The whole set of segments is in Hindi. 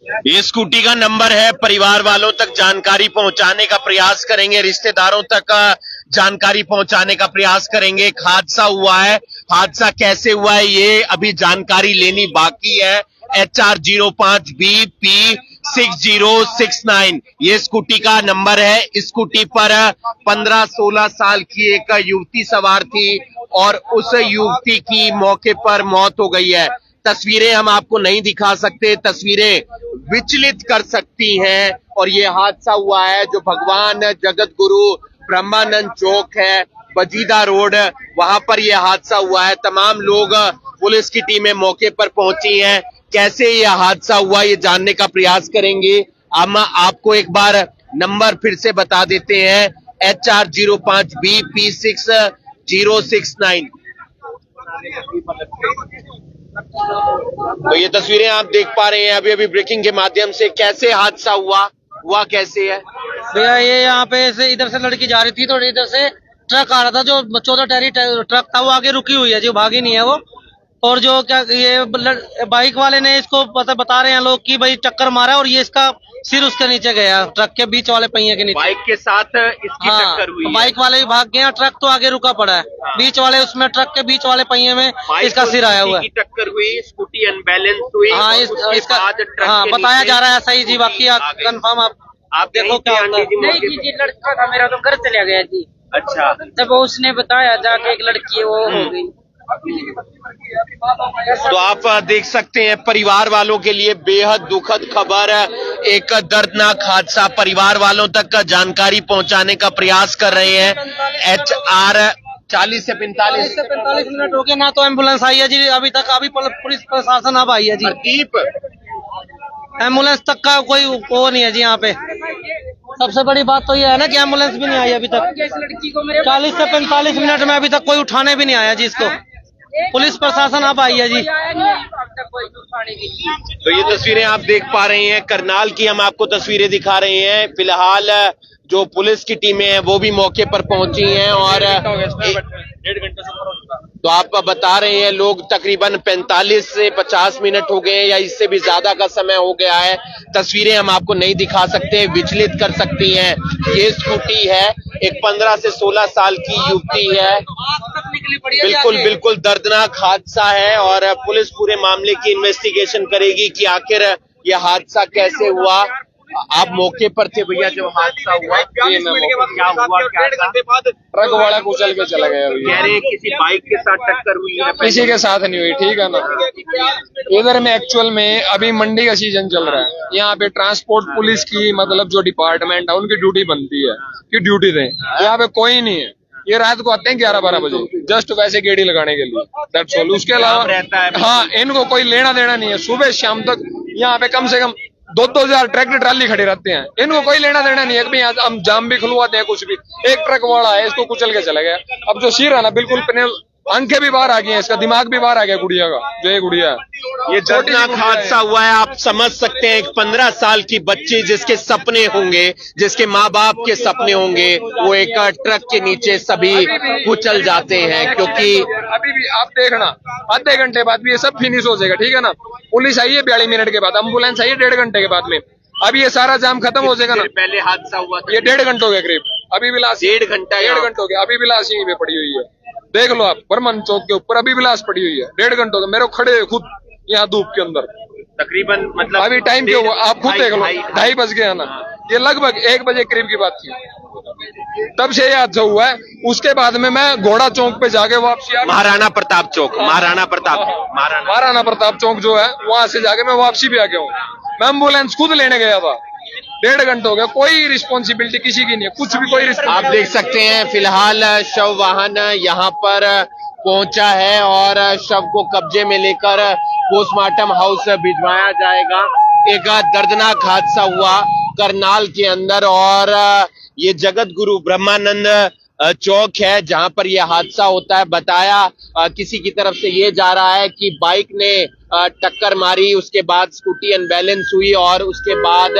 ये स्कूटी का नंबर है, परिवार वालों तक जानकारी पहुंचाने का प्रयास करेंगे, रिश्तेदारों तक जानकारी पहुंचाने का प्रयास करेंगे। एक हादसा हुआ है, हादसा कैसे हुआ है ये अभी जानकारी लेनी बाकी है। HR05BP6069 ये स्कूटी का नंबर है। इस स्कूटी पर 15-16 साल की एक युवती सवार थी और उस युवती की मौके पर मौत हो गई है। तस्वीरें हम आपको नहीं दिखा सकते, तस्वीरें विचलित कर सकती हैं। और ये हादसा हुआ है जो भगवान जगत गुरु ब्रह्मानंद चौक है, बजीदा रोड, वहां पर यह हादसा हुआ है। तमाम लोग, पुलिस की टीमें मौके पर पहुंची हैं। कैसे यह हादसा हुआ ये जानने का प्रयास करेंगे। हम आपको एक बार नंबर फिर से बता देते हैं, HR05BP6069। तो ये तस्वीरें आप देख पा रहे हैं अभी अभी ब्रेकिंग के माध्यम से। कैसे हादसा हुआ कैसे है भैया? ये यहाँ पे से इधर से लड़की जा रही थी तो इधर से ट्रक आ रहा था, जो 14 टायरी ट्रक था, वो आगे रुकी हुई है, जो भागी नहीं है वो। और जो क्या ये बाइक वाले ने इसको बता रहे हैं लोग कि भाई टक्कर मारा और ये इसका सिर उसके नीचे गया, ट्रक के बीच वाले पहिए के नीचे। बाइक के साथ इसकी टक्कर हुई है। बाइक वाले भी भाग गए, ट्रक तो आगे रुका पड़ा है। बीच वाले उसमें ट्रक के बीच वाले पहिए में इसका सिर आया हुआ है। टक्कर हुई, स्कूटी अनबैलेंस हुई। हाँ, इसका बताया जा रहा है सही जी, बाकी कंफर्म आप देखो क्या होता है। नहीं जी, लड़का था मेरा तो घर चला गया जी। अच्छा, जब उसने बताया जाके एक लड़की है वो हो गई। तो आप देख सकते हैं परिवार वालों के लिए बेहद दुखद खबर है। एक दर्दनाक हादसा, परिवार वालों तक जानकारी पहुंचाने का प्रयास कर रहे हैं। HR 40 से 45 मिनट हो गए ना, तो एम्बुलेंस आई है जी अभी तक। अभी पुलिस प्रशासन अब आई है जी। एम्बुलेंस तक का कोई वो नहीं है जी यहाँ पे। सबसे बड़ी बात तो ये है ना कि एम्बुलेंस भी नहीं आई अभी तक। 40 से 45 मिनट में अभी तक कोई उठाने भी नहीं आया जी इसको। पुलिस प्रशासन अब आई है जी। तो ये तस्वीरें आप देख पा रहे हैं, करनाल की हम आपको तस्वीरें दिखा रहे हैं। फिलहाल जो पुलिस की टीमें हैं वो भी मौके पर पहुंची हैं और 1.5 घंटे से तो आप बता रहे हैं लोग तकरीबन 45 से 50 मिनट हो गए या इससे भी ज्यादा का समय हो गया है। तस्वीरें हम आपको नहीं दिखा सकते, विचलित कर सकती हैं। ये स्कूटी है, एक 15 से 16 साल की युवती है। बिल्कुल दर्दनाक हादसा है और पुलिस पूरे मामले की इन्वेस्टिगेशन करेगी कि आखिर यह हादसा कैसे हुआ। आप मौके पर थे भैया जब हादसा हुआ? क्या हुआ? ट्रक वाला कुचल के चला गया। कह रहे किसी बाइक के साथ टक्कर हुई है? किसी के साथ नहीं हुई, ठीक है ना। इधर में एक्चुअल में अभी मंडी का सीजन चल रहा है, यहाँ पे ट्रांसपोर्ट पुलिस की मतलब जो डिपार्टमेंट है उनकी ड्यूटी बनती है कि ड्यूटी दें। यहाँ पे कोई नहीं है, ये रात को आते हैं 11-12 बजे जस्ट वैसे गेड़ी लगाने के लिए, दैट्स ऑल। उसके अलावा हाँ, इनको कोई लेना देना नहीं है। सुबह शाम तक यहाँ पे कम से कम 2-2 हजार ट्रैक्टर ट्राली खड़े रहते हैं, इनको कोई लेना देना नहीं है कि यहाँ हम जाम भी खुलवाते हैं कुछ भी। एक ट्रक वाला है, इसको कुचल के चला गया। अब जो सिर है ना, बिल्कुल आंखें भी बाहर आ गई हैं, इसका दिमाग भी बाहर आ गया गुड़िया का, जो ये गुड़िया है। ये दर्दनाक हादसा हुआ है। आप समझ सकते हैं, एक 15 साल की बच्ची जिसके सपने होंगे, जिसके माँ बाप के सपने होंगे, वो एक ट्रक के नीचे सभी कुचल जाते हैं। क्योंकि अभी भी आप देखना, आधे घंटे बाद भी ये सब फिनिश हो जाएगा, ठीक है ना। पुलिस आई है 42 मिनट के बाद, एम्बुलेंस आई है 1.5 घंटे के बाद में। अभी ये सारा जाम खत्म हो जाएगा ना। पहले हादसा हुआ था ये 1.5 घंटे हो गया करीब, अभी भी लाश 1.5 घंटा 1.5 घंटे हो गया, अभी भी लाश यहीं पे पड़ी हुई है। देख लो आप, बर्मन चौक के ऊपर अभी भी लाश पड़ी हुई है। 1.5 घंटे हो गए मेरे को खड़े खुद यहाँ धूप के अंदर। तकरीबन मतलब अभी टाइम क्यों हुआ आप खुद देख लो, 2:30 बज गया ना। ये लगभग 1 बजे करीब की बात थी, तब से ये हादसा हुआ है। उसके बाद में मैं घोड़ा चौक पे जाके वापसी महाराणा प्रताप चौक, महाराणा प्रताप चौक जो है वहां से जाके मैं वापसी भी आ गया हूँ। मैं एम्बुलेंस खुद लेने गया था, 1.5 घंटे हो गया, कोई रिस्पॉन्सिबिलिटी किसी की नहीं है, कुछ भी कोई आप देख सकते हैं फिलहाल शव वाहन यहाँ पर पहुंचा है और शव को कब्जे में लेकर पोस्टमार्टम हाउस भिजवाया जाएगा। एक दर्दनाक हादसा हुआ करनाल के अंदर और ये जगत गुरु ब्रह्मानंद चौक है जहां पर यह हादसा होता है। बताया किसी की तरफ से ये जा रहा है कि बाइक ने टक्कर मारी, उसके बाद स्कूटी अनबैलेंस हुई और उसके बाद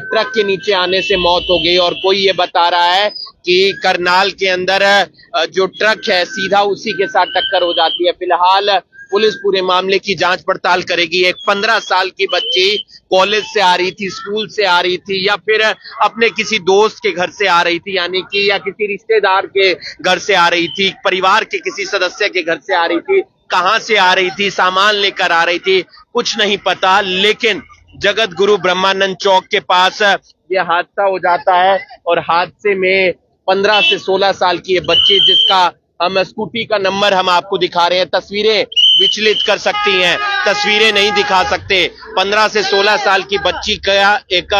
ट्रक के नीचे आने से मौत हो गई। और कोई ये बता रहा है कि करनाल के अंदर जो ट्रक है सीधा उसी के साथ टक्कर हो जाती है। फिलहाल पुलिस पूरे मामले की जांच पड़ताल करेगी। एक 15 साल की बच्ची कॉलेज से आ रही थी, स्कूल से आ रही थी, या फिर अपने किसी दोस्त के घर से आ रही थी, यानी कि या किसी रिश्तेदार के घर से आ रही थी, परिवार के किसी सदस्य के घर से आ रही थी, कहां से आ रही थी, सामान लेकर आ रही थी, कुछ नहीं पता। लेकिन जगत गुरु ब्रह्मानंद चौक के पास ये हादसा हो जाता है और हादसे में 15 से 16 साल की ये बच्ची, जिसका हम स्कूटी का नंबर हम आपको दिखा रहे हैं, तस्वीरें विचलित कर सकती हैं, तस्वीरें नहीं दिखा सकते। 15 से 16 साल की बच्ची का एक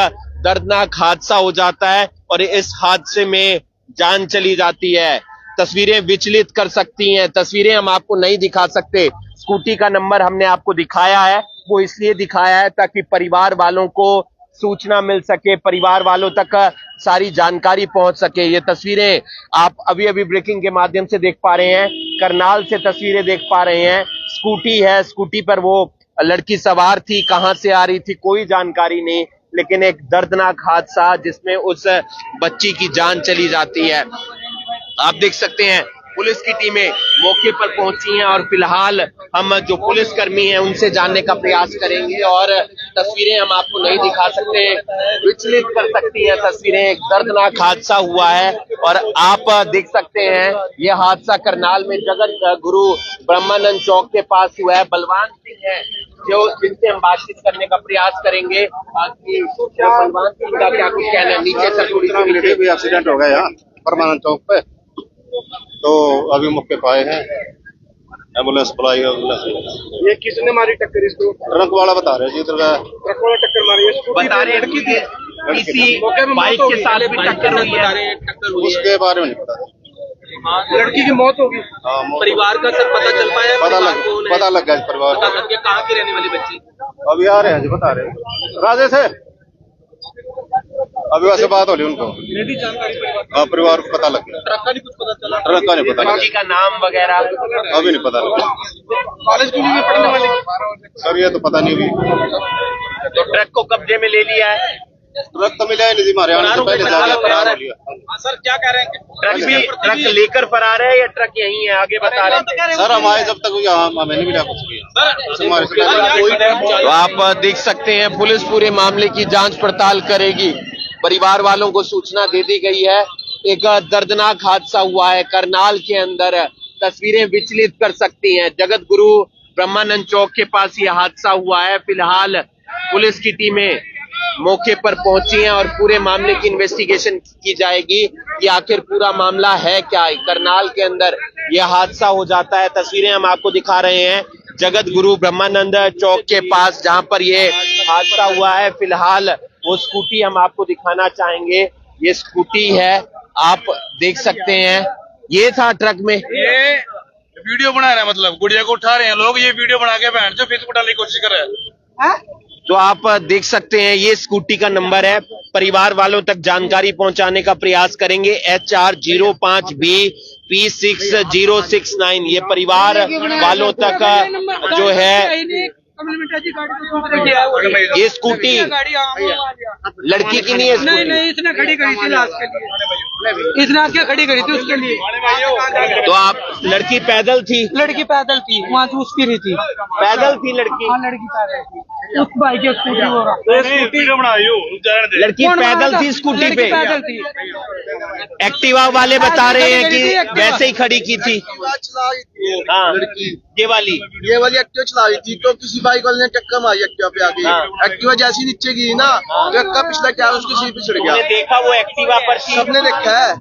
दर्दनाक हादसा हो जाता है और इस हादसे में जान चली जाती है। तस्वीरें विचलित कर सकती हैं, तस्वीरें हम आपको नहीं दिखा सकते। स्कूटी का नंबर हमने आपको दिखाया है, वो इसलिए दिखाया है ताकि परिवार वालों को सूचना मिल सके, परिवार वालों तक सारी जानकारी पहुंच सके। ये तस्वीरें आप अभी अभी ब्रेकिंग के माध्यम से देख पा रहे हैं, करनाल से तस्वीरें देख पा रहे हैं। स्कूटी है, स्कूटी पर वो लड़की सवार थी, कहां से आ रही थी कोई जानकारी नहीं, लेकिन एक दर्दनाक हादसा जिसमें उस बच्ची की जान चली जाती है। आप देख सकते हैं पुलिस की टीमें मौके पर पहुंची हैं और फिलहाल हम जो पुलिसकर्मी हैं उनसे जानने का प्रयास करेंगे और तस्वीरें हम आपको नहीं दिखा सकते, विचलित कर सकती हैं तस्वीरें। एक दर्दनाक हादसा हुआ है और आप देख सकते हैं ये हादसा करनाल में जगत गुरु ब्रह्मानंद चौक के पास हुआ है। बलवान सिंह है जो जिनसे हम बातचीत करने का प्रयास करेंगे कि बलवान सिंह का क्या कुछ कहना है। नीचे से थोड़ी सी भी एक्सीडेंट हो गया यहाँ परमानंद चौक पे, तो अभी मौके पे आए हैं, एम्बुलेंस बुलाई है। ये किसने मारी टक्कर इसको? ट्रक वाला बता रहे जी, उधर का ट्रक वाला टक्कर मारी है। बता रहे हैं कि किसी बाइक के साथ भी टक्कर हुई है, उसके बारे में नहीं पता। लड़की की मौत होगी। परिवार का सर पता चल पाया? पता लग गया परिवार। कहाँ की रहने वाली बच्ची? अभी आ रहे हैं जी, बता रहे हैं राजेश है, अभी वैसे बात हो रही उनको। हाँ, परिवार को पता लग गया। ट्रक का नहीं कुछ पता चला? ट्रक का नहीं पता बच्ची का नाम वगैरह अभी नहीं पता लगा। कॉलेज की में पढ़ने वाले सर ये तो पता नहीं हुई। तो ट्रक को कब्जे में ले लिया है। ट्रक तो मिला ही नहीं, हमारे आने से पहले ज्यादा फरार हो लिया। सर क्या कह रहे हैं? ट्रक लेकर फरार है या ट्रक यहीं है आगे बता रहे हैं? सर हमारे जब तक यहाँ हमें नहीं मिला कुछ भी, हमारे से पहले तो आप देख सकते हैं पुलिस पूरे मामले की जांच पड़ताल करेगी। परिवार वालों को सूचना दे दी गई है। एक दर्दनाक हादसा हुआ है करनाल के अंदर, तस्वीरें विचलित कर सकती हैं। जगत गुरु ब्रह्मानंद चौक के पास ये हादसा हुआ है। फिलहाल पुलिस की टीमें मौके पर पहुंची हैं और पूरे मामले की इन्वेस्टिगेशन की जाएगी कि आखिर पूरा मामला है क्या। करनाल के अंदर यह हादसा हो जाता है। तस्वीरें हम आपको दिखा रहे हैं जगत गुरु ब्रह्मानंद चौक के पास जहां पर ये हादसा हुआ है। फिलहाल वो स्कूटी हम आपको दिखाना चाहेंगे, ये स्कूटी है, आप देख सकते हैं। ये था ट्रक में, ये वीडियो बना रहे हैं, मतलब गुड़िया को उठा रहे हैं लोग, ये वीडियो बना के बहन जो फेसबुक डालने की कोशिश कर रहे हैं। तो आप देख सकते हैं ये स्कूटी का नंबर है। परिवार वालों तक जानकारी पहुंचाने का प्रयास करेंगे। HR05B P6069 ये परिवार वालों तक जो है ये स्कूटी लड़की की नहीं है। नहीं, इसने खड़ी करी थी लास्ट के लिए, इसने आके खड़ी करी थी उसके लिए। तो आप लड़की पैदल थी? लड़की पैदल थी, वहाँ से उसकी रही थी, पैदल थी लड़की? हाँ लड़की पैदल थी, उस बाइक की स्कूटी हो रहा, लड़की पैदल थी स्कूटी पे? पैदल थी। एक्टिवा वाले बता रहे हैं कि वैसे ही खड़ी की थी। हाँ, ये वाली एक्टिवा चला रही थी तो किसी बाइक वाले ने टक्कर मारी एक्टिवा पे आगे। एक्टिवा जैसी नीचे गिरी ना, ट्रक का पिछला टायर उसके सिर पे चढ़ गया। देखा वो एक्टिवा पर थी? सबने देखा है।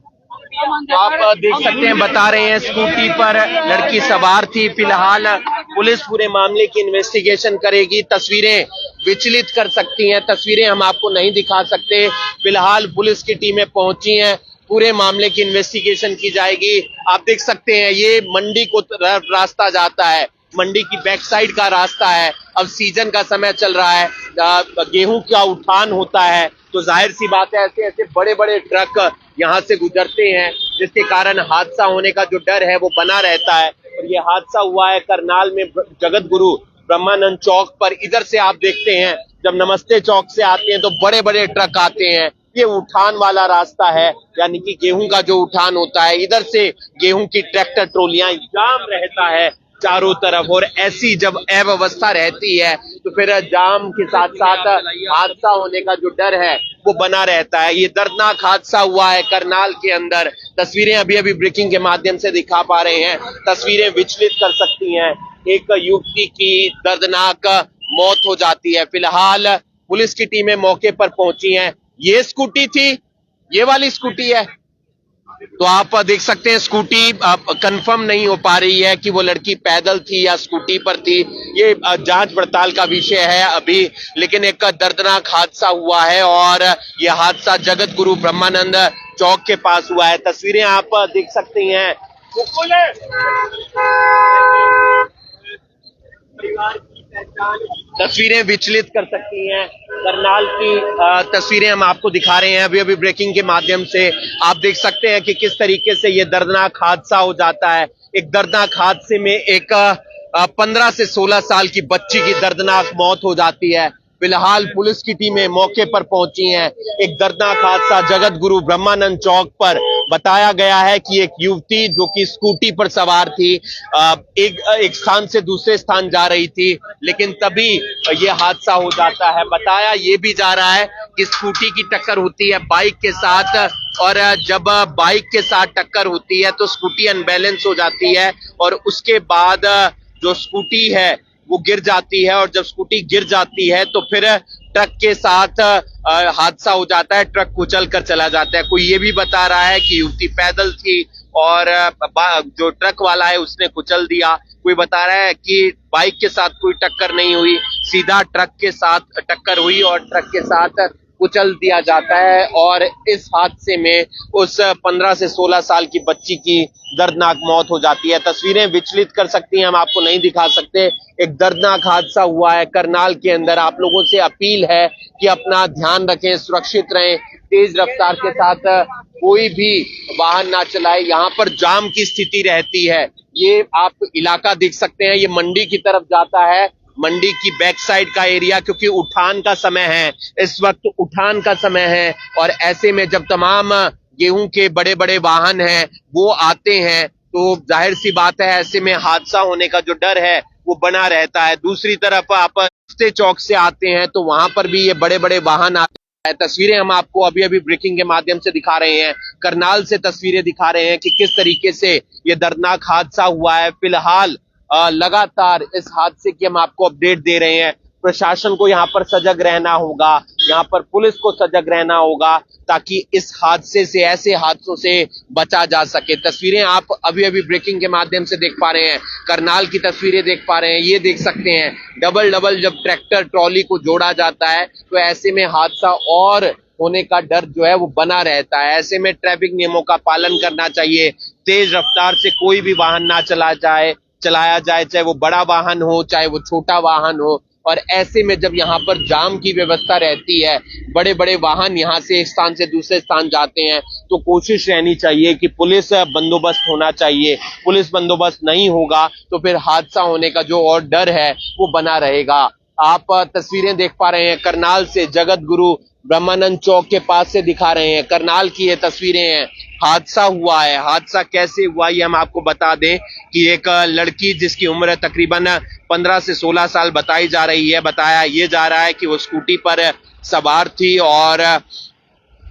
आप देख सकते हैं, बता रहे हैं स्कूटी पर लड़की सवार थी। फिलहाल पुलिस पूरे मामले की इन्वेस्टिगेशन करेगी। तस्वीरें विचलित कर सकती हैं, तस्वीरें हम आपको नहीं दिखा सकते। फिलहाल पुलिस की टीमें पहुंची हैं, पूरे मामले की इन्वेस्टिगेशन की जाएगी। आप देख सकते हैं ये मंडी को रास्ता जाता है, मंडी की बैक साइड का रास्ता है। अब सीजन का समय चल रहा है, गेहूं का उठान होता है, तो जाहिर सी बात है ऐसे ऐसे बड़े बड़े ट्रक यहाँ से गुजरते हैं, जिसके कारण हादसा होने का जो डर है वो बना रहता है। और ये हादसा हुआ है करनाल में जगत गुरु ब्रह्मानंद चौक पर। इधर से आप देखते हैं जब नमस्ते चौक से आते हैं तो बड़े बड़े ट्रक आते हैं। ये उठान वाला रास्ता है, यानी कि गेहूं का जो उठान होता है, इधर से गेहूं की ट्रैक्टर ट्रोलियां जाम रहता है। चारों तरफ, और ऐसी जब अव्यवस्था रहती है तो फिर जाम के साथ साथ हादसा होने का जो डर है वो बना रहता है। ये दर्दनाक हादसा हुआ है करनाल के अंदर। तस्वीरें अभी अभी ब्रेकिंग के माध्यम से दिखा पा रहे हैं, तस्वीरें विचलित कर सकती हैं। एक युवती की दर्दनाक मौत हो जाती है। फिलहाल पुलिस की टीमें मौके पर पहुंची हैं। ये स्कूटी थी, ये वाली स्कूटी है, तो आप देख सकते हैं स्कूटी कंफर्म नहीं हो पा रही है कि वो लड़की पैदल थी या स्कूटी पर थी। ये जांच पड़ताल का विषय है अभी, लेकिन एक दर्दनाक हादसा हुआ है और ये हादसा जगत गुरु ब्रह्मानंद चौक के पास हुआ है। तस्वीरें आप देख सकते हैं। तस्वीरें विचलित कर सकती हैं। करनाल की तस्वीरें हम आपको दिखा रहे हैं अभी अभी ब्रेकिंग के माध्यम से। आप देख सकते हैं कि किस तरीके से ये दर्दनाक हादसा हो जाता है। एक दर्दनाक हादसे में एक 15 से 16 साल की बच्ची की दर्दनाक मौत हो जाती है। फिलहाल पुलिस की टीमें मौके पर पहुंची हैं। एक दर्दनाक हादसा जगत गुरु ब्रह्मानंद चौक पर बताया गया है कि एक युवती जो कि स्कूटी पर सवार थी, एक स्थान से दूसरे स्थान जा रही थी, लेकिन तभी ये हादसा हो जाता है। बताया ये भी जा रहा है कि स्कूटी की टक्कर होती है बाइक के साथ, और जब बाइक के साथ टक्कर होती है तो स्कूटी अनबैलेंस हो जाती है और उसके बाद जो स्कूटी है वो गिर जाती है, और जब स्कूटी गिर जाती है तो फिर ट्रक के साथ हादसा हो जाता है। ट्रक कुचल कर चला जाता है। कोई ये भी बता रहा है कि युवती पैदल थी और जो ट्रक वाला है उसने कुचल दिया। कोई बता रहा है कि बाइक के साथ कोई टक्कर नहीं हुई, सीधा ट्रक के साथ टक्कर हुई और ट्रक के साथ कुचल दिया जाता है, और इस हादसे में उस 15 से 16 साल की बच्ची की दर्दनाक मौत हो जाती है। तस्वीरें विचलित कर सकती हैं, हम आपको नहीं दिखा सकते। एक दर्दनाक हादसा हुआ है करनाल के अंदर। आप लोगों से अपील है कि अपना ध्यान रखें, सुरक्षित रहें, तेज रफ्तार के साथ कोई भी वाहन ना चलाए। यहाँ पर जाम की स्थिति रहती है। ये आप इलाका देख सकते हैं, ये मंडी की तरफ जाता है, मंडी की बैक साइड का एरिया, क्योंकि उठान का समय है, इस वक्त उठान का समय है, और ऐसे में जब तमाम गेहूं के बड़े बड़े वाहन हैं वो आते हैं तो जाहिर सी बात है ऐसे में हादसा होने का जो डर है वो बना रहता है। दूसरी तरफ आप चौक से आते हैं तो वहां पर भी ये बड़े बड़े वाहन आते हैं। तस्वीरें हम आपको अभी अभी ब्रेकिंग के माध्यम से दिखा रहे हैं, करनाल से तस्वीरें दिखा रहे हैं कि किस तरीके से ये दर्दनाक हादसा हुआ है। फिलहाल लगातार इस हादसे की हम आपको अपडेट दे रहे हैं। प्रशासन को यहाँ पर सजग रहना होगा, यहाँ पर पुलिस को सजग रहना होगा ताकि इस हादसे से, ऐसे हादसों से बचा जा सके। तस्वीरें आप अभी अभी ब्रेकिंग के माध्यम से देख पा रहे हैं, करनाल की तस्वीरें देख पा रहे हैं। ये देख सकते हैं डबल जब ट्रैक्टर ट्रॉली को जोड़ा जाता है तो ऐसे में हादसा और होने का डर जो है वो बना रहता है। ऐसे में ट्रैफिक नियमों का पालन करना चाहिए। तेज रफ्तार से कोई भी वाहन ना चलाया जाए, चाहे वो बड़ा वाहन हो चाहे वो छोटा वाहन हो। और ऐसे में जब यहाँ पर जाम की व्यवस्था रहती है, बड़े बड़े वाहन यहाँ से एक स्थान से दूसरे स्थान जाते हैं, तो कोशिश रहनी चाहिए कि पुलिस बंदोबस्त होना चाहिए। पुलिस बंदोबस्त नहीं होगा तो फिर हादसा होने का जो और डर है वो बना रहेगा। आप तस्वीरें देख पा रहे हैं करनाल से, जगत गुरु ब्रह्मानंद चौक के पास से दिखा रहे हैं। करनाल की ये तस्वीरें हैं। हादसा हुआ है, हादसा कैसे हुआ ये हम आपको बता दें कि एक लड़की जिसकी उम्र तकरीबन 15 से 16 साल बताई जा रही है, बताया ये जा रहा है कि वो स्कूटी पर सवार थी, और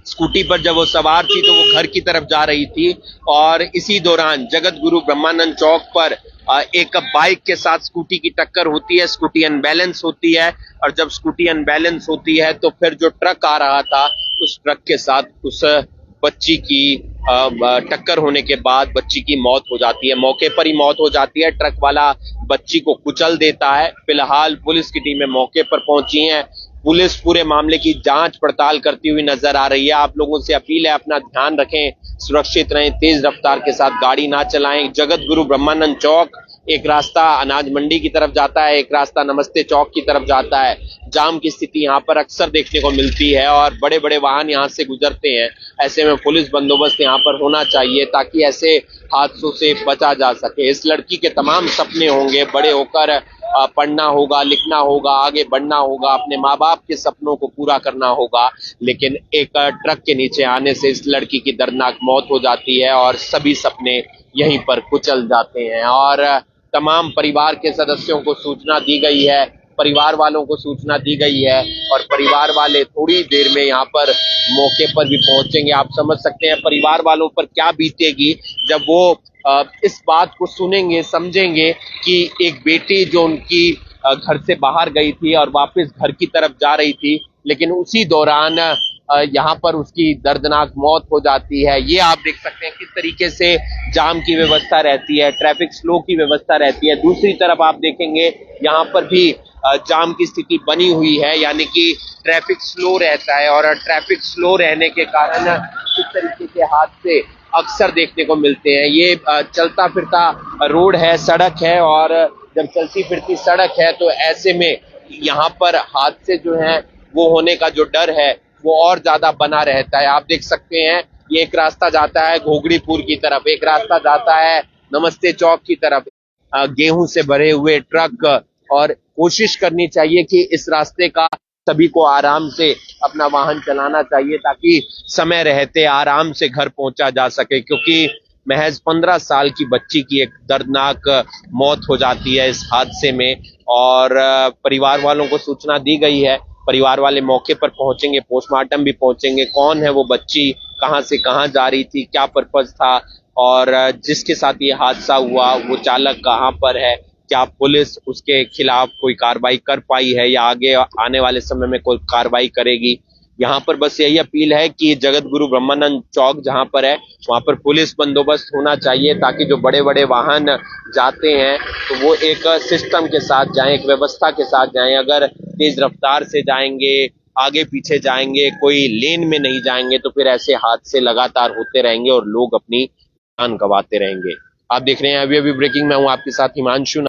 स्कूटी पर जब वो सवार थी तो वो घर की तरफ जा रही थी, और इसी दौरान जगत गुरु ब्रह्मानंद चौक पर एक बाइक के साथ स्कूटी की टक्कर होती है। स्कूटी अनबैलेंस होती है, और जब स्कूटी अनबैलेंस होती है तो फिर जो ट्रक आ रहा था उस ट्रक के साथ उस बच्ची की टक्कर होने के बाद बच्ची की मौत हो जाती है। मौके पर ही मौत हो जाती है। ट्रक वाला बच्ची को कुचल देता है। फिलहाल पुलिस की टीमें मौके पर पहुंची हैं। पुलिस पूरे मामले की जांच पड़ताल करती हुई नजर आ रही है। आप लोगों से अपील है, अपना ध्यान रखें, सुरक्षित रहें, तेज रफ्तार के साथ गाड़ी ना चलाएं। जगत गुरु ब्रह्मानंद चौक, एक रास्ता अनाज मंडी की तरफ जाता है, एक रास्ता नमस्ते चौक की तरफ जाता है। जाम की स्थिति यहाँ पर अक्सर देखने को मिलती है और बड़े बड़े वाहन यहाँ से गुजरते हैं। ऐसे में पुलिस बंदोबस्त यहाँ पर होना चाहिए ताकि ऐसे हादसों से बचा जा सके। इस लड़की के तमाम सपने होंगे, बड़े होकर पढ़ना होगा, लिखना होगा, आगे बढ़ना होगा, अपने माँ बाप के सपनों को पूरा करना होगा, लेकिन एक ट्रक के नीचे आने से इस लड़की की दर्दनाक मौत हो जाती है और सभी सपने यहीं पर कुचल जाते हैं। और तमाम परिवार के सदस्यों को सूचना दी गई है, परिवार वालों को सूचना दी गई है और परिवार वाले थोड़ी देर में यहाँ पर मौके पर भी पहुंचेंगे। आप समझ सकते हैं परिवार वालों पर क्या बीतेगी जब वो इस बात को सुनेंगे, समझेंगे कि एक बेटी जो उनकी घर से बाहर गई थी और वापस घर की तरफ जा रही थी, लेकिन उसी दौरान यहाँ पर उसकी दर्दनाक मौत हो जाती है। ये आप देख सकते हैं किस तरीके से जाम की व्यवस्था रहती है, ट्रैफिक स्लो की व्यवस्था रहती है। दूसरी तरफ आप देखेंगे यहाँ पर भी जाम की स्थिति बनी हुई है, यानी कि ट्रैफिक स्लो रहता है और ट्रैफिक स्लो रहने के कारण इस तरीके के हादसे अक्सर देखने को मिलते हैं। ये चलता फिरता रोड है, सड़क है और जब चलती फिरती सड़क है तो ऐसे में यहाँ पर हादसे जो हैं वो होने का जो डर है वो और ज्यादा बना रहता है। आप देख सकते हैं ये एक रास्ता जाता है घोगड़ीपुर की तरफ, एक रास्ता जाता है नमस्ते चौक की तरफ, गेहूं से भरे हुए ट्रक, और कोशिश करनी चाहिए कि इस रास्ते का सभी को आराम से अपना वाहन चलाना चाहिए ताकि समय रहते आराम से घर पहुंचा जा सके, क्योंकि महज 15 साल की बच्ची की एक दर्दनाक मौत हो जाती है इस हादसे में। और परिवार वालों को सूचना दी गई है, परिवार वाले मौके पर पहुंचेंगे, पोस्टमार्टम भी पहुंचेंगे, कौन है वो बच्ची, कहां से कहां जा रही थी, क्या पर्पस था और जिसके साथ ये हादसा हुआ वो चालक कहां पर है, क्या पुलिस उसके खिलाफ कोई कार्रवाई कर पाई है या आगे आने वाले समय में कोई कार्रवाई करेगी। यहाँ पर बस यही अपील है कि जगत गुरु ब्रह्मानंद चौक जहाँ पर है वहां पर पुलिस बंदोबस्त होना चाहिए ताकि जो बड़े बड़े वाहन जाते हैं तो वो एक सिस्टम के साथ जाएं, एक व्यवस्था के साथ जाएं। अगर तेज रफ्तार से जाएंगे, आगे पीछे जाएंगे, कोई लेन में नहीं जाएंगे तो फिर ऐसे हादसे लगातार होते रहेंगे और लोग अपनी जान गंवाते रहेंगे। आप देख रहे हैं अभी ब्रेकिंग में हूं आपके साथ हिमांशु।